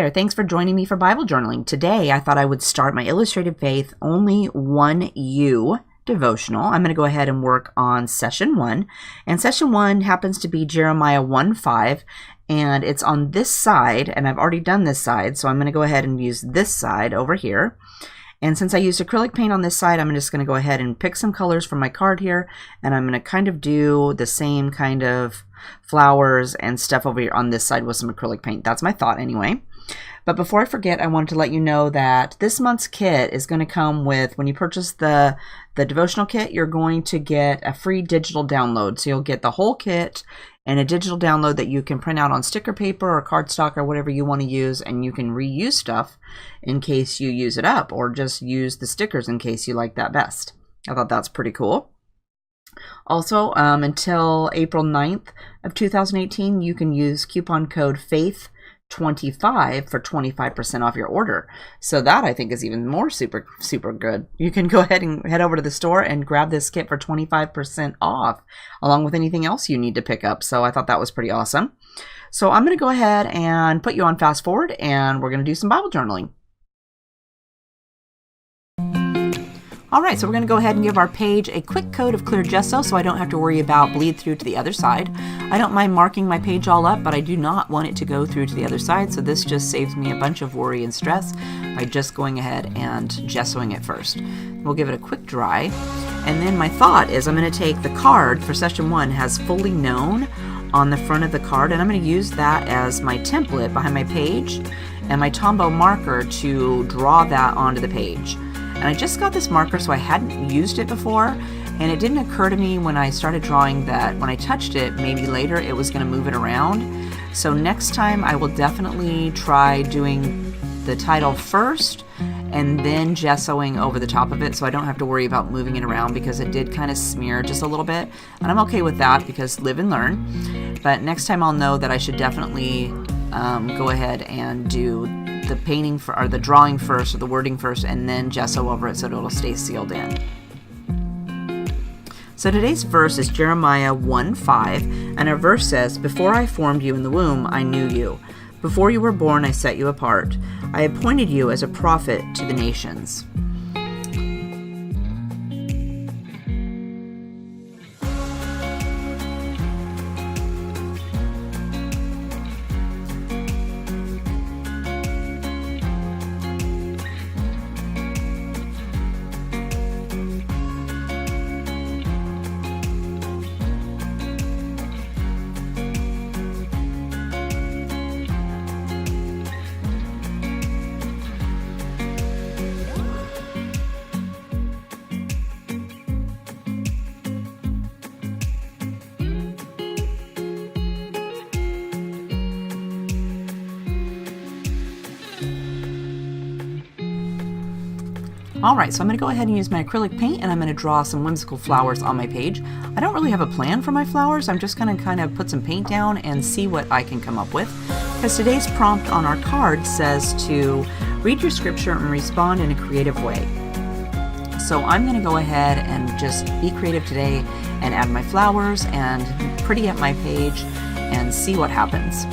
there, thanks for joining me for Bible journaling. Today I thought I would start my Illustrated Faith Only One You devotional. I'm going to go ahead and work on session 1. And session 1 happens to be Jeremiah 1:5, and it's on this side, and I've already done this side, so I'm going to go ahead and use this side over here. And since I used acrylic paint on this side, I'm just going to go ahead and pick some colors from my card here, and I'm going to kind of do the same kind of flowers and stuff over here on this side with some acrylic paint. That's my thought anyway. But before I forget, I wanted to let you know that this month's kit is going to come with, when you purchase the devotional kit, you're going to get a free digital download. So you'll get the whole kit and a digital download that you can print out on sticker paper or cardstock or whatever you want to use, and you can reuse stuff in case you use it up, or just use the stickers in case you like that best. I thought that's pretty cool. Also, until April 9th of 2018, you can use coupon code FAITH25 for 25% off your order. So that, I think, is even more super good. You can go ahead and head over to the store and grab this kit for 25% off, along with anything else you need to pick up. So I thought that was pretty awesome. So I'm going to go ahead and put you on fast forward, and we're going to do some Bible journaling. All right, so we're going to go ahead and give our page a quick coat of clear gesso so I don't have to worry about bleed through to the other side. I don't mind marking my page all up, but I do not want it to go through to the other side, so this just saves me a bunch of worry and stress by just going ahead and gessoing it first. We'll give it a quick dry, and then my thought is I'm going to take the card for session 1 has fully known on the front of the card, and I'm going to use that as my template behind my page and my Tombow marker to draw that onto the page. And I just got this marker, so I hadn't used it before, and it didn't occur to me when I started drawing that when I touched it, maybe later it was going to move it around. So next time I will definitely try doing the title first and then gessoing over the top of it, so I don't have to worry about moving it around, because it did kind of smear just a little bit, and I'm okay with that because live and learn. But next time I'll know that I should definitely go ahead and do the painting or the drawing first, or the wording first, and then gesso over it so it'll stay sealed in. So today's verse is Jeremiah 1:5, and our verse says, "Before I formed you in the womb, I knew you. Before you were born, I set you apart. I appointed you as a prophet to the nations." Alright, so I'm going to go ahead and use my acrylic paint, and I'm going to draw some whimsical flowers on my page. I don't really have a plan for my flowers. I'm just going to kind of put some paint down and see what I can come up with. Because today's prompt on our card says to read your scripture and respond in a creative way. So I'm going to go ahead and just be creative today and add my flowers and pretty up my page and see what happens.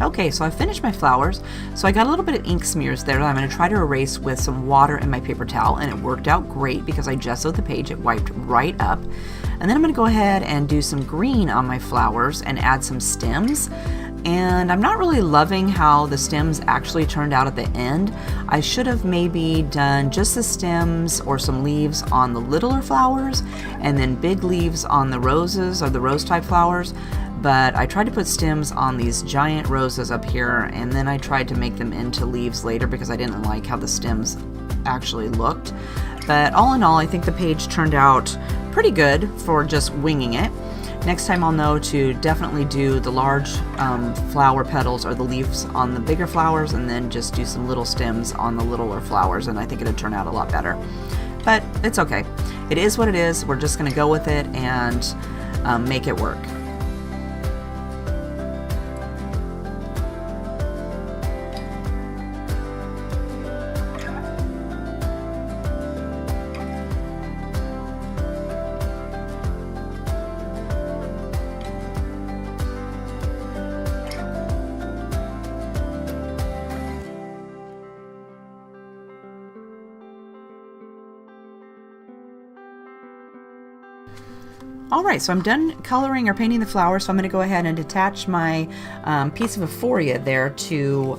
Okay, so I finished my flowers. So I got a little bit of ink smears there that I'm going to try to erase with some water and my paper towel, and it worked out great because I gessoed the page. It wiped right up. And then I'm going to go ahead and do some green on my flowers and add some stems. And I'm not really loving how the stems actually turned out at the end. I should have maybe done just the stems or some leaves on the littler flowers and then big leaves on the roses or the rose type flowers. But I tried to put stems on these giant roses up here, and then I tried to make them into leaves later because I didn't like how the stems actually looked. But all in all, I think the page turned out pretty good for just winging it. Next time I'll know to definitely do the large flower petals or the leaves on the bigger flowers, and then just do some little stems on the littler flowers, and I think it'll turn out a lot better. But it's okay. It is what it is. We're just going to go with it and make it work. Alright, so I'm done coloring or painting the flowers, so I'm going to go ahead and attach my piece of euphoria there to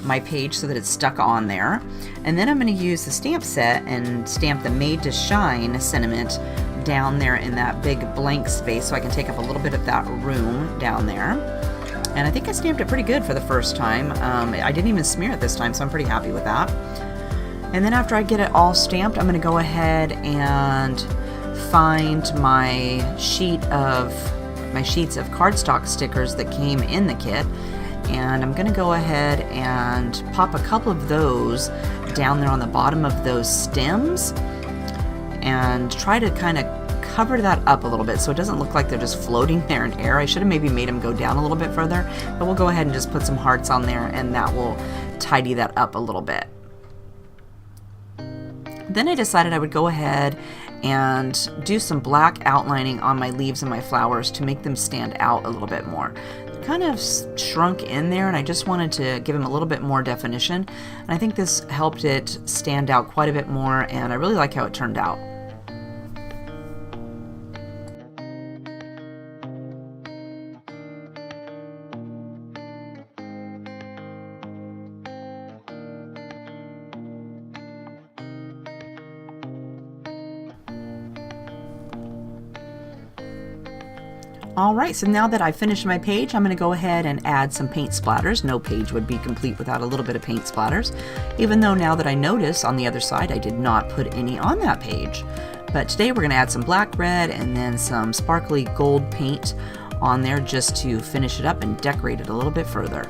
my page so that it's stuck on there. And then I'm going to use the stamp set and stamp the Made to Shine sentiment down there in that big blank space so I can take up a little bit of that room down there. And I think I stamped it pretty good for the first time. I didn't even smear it this time, so I'm pretty happy with that. And then after I get it all stamped, I'm going to go ahead and find my sheets of cardstock stickers that came in the kit, and I'm going to go ahead and pop a couple of those down there on the bottom of those stems and try to kind of cover that up a little bit so it doesn't look like they're just floating there in air. I should have maybe made them go down a little bit further, but we'll go ahead and just put some hearts on there, and that will tidy that up a little bit. Then I decided I would go ahead and do some black outlining on my leaves and my flowers to make them stand out a little bit more. They're kind of shrunk in there, and I just wanted to give them a little bit more definition. And I think this helped it stand out quite a bit more, and I really like how it turned out. Alright, so now that I've finished my page, I'm going to go ahead and add some paint splatters. No page would be complete without a little bit of paint splatters, even though now that I notice on the other side I did not put any on that page. But today we're going to add some black, red, and then some sparkly gold paint on there just to finish it up and decorate it a little bit further.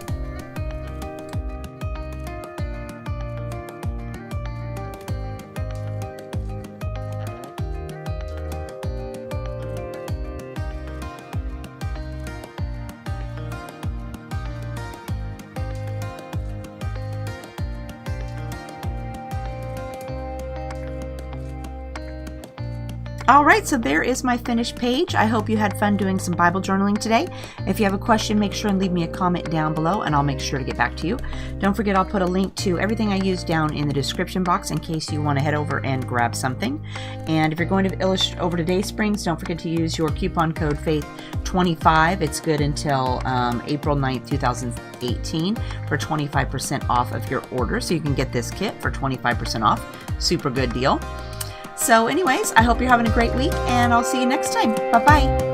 Alright, so there is my finished page. I hope you had fun doing some Bible journaling today. If you have a question, make sure and leave me a comment down below, and I'll make sure to get back to you. Don't forget, I'll put a link to everything I use down in the description box in case you want to head over and grab something. And if you're going to over to DaySprings, don't forget to use your coupon code FAITH25. It's good until April 9th, 2018 for 25% off of your order. So you can get this kit for 25% off. Super good deal. So anyways, I hope you're having a great week, and I'll see you next time. Bye-bye.